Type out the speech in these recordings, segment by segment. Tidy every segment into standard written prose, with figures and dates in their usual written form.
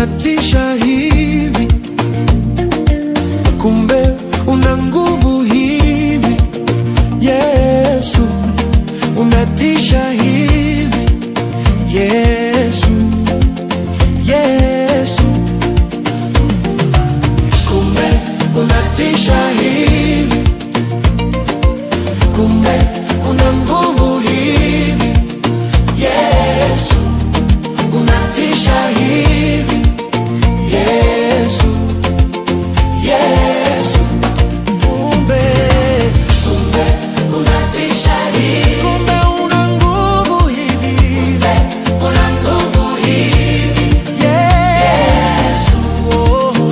unatisha hivi, kumbe una nguvu hivi. Yesu, unatisha hivi. Yesu, Yesu, kumbe unatisha hivi, kumbe una nguvu hivi. Yesu, unatisha hivi. Yesu, Yesu, kumbe unatisha hivi, kumbe una nguvu hivi, una nguvu hivi. Yesu,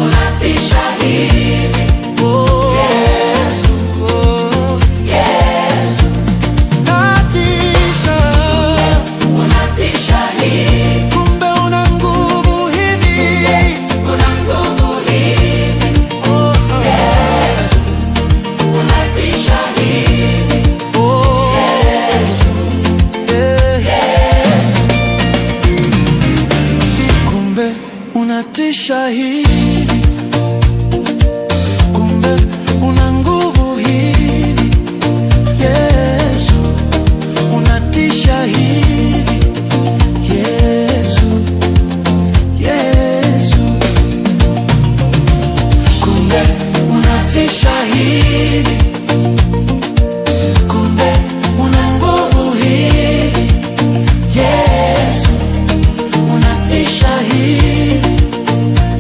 unatisha hivi. Yesu, Yesu, unatisha, unatisha hivi, kumbe una nguvu hivi, una nguvu hivi. Yesu, unatisha hivi. Yesu, Yesu, kumbe unatisha hivi, kumbe una nguvu hivi. Yesu, unatisha hivi. Yesu, Yesu, kumbe unatisha hivi, kumbe una nguvu hivi. Yesu, unatisha hivi.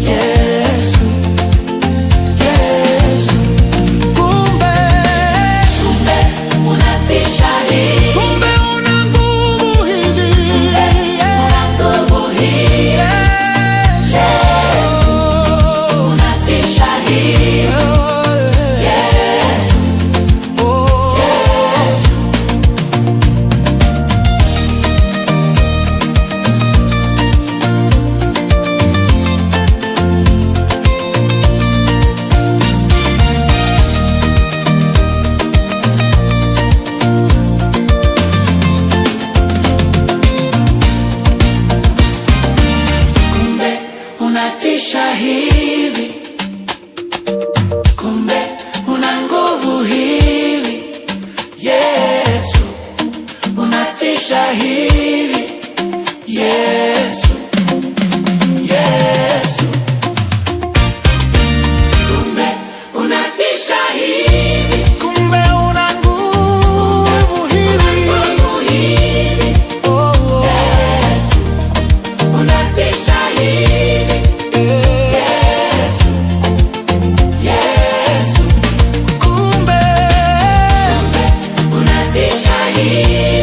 Yesu, Yesu, kumbe unatisha hivi, kumbe una nguvu hivi, una nguvu hivi. Yesu, unatisha hivi. Yesu, Yesu, kumbe unatisha hivi, kumbe una nguvu hivi. Yesu, unatisha hivi. Yesu, Yesu, kumbe unatisha hivi, kumbe una nguvu hivi, Yesu, unatisha hivi. Yesu, Yesu, kumbe unatisha hivi.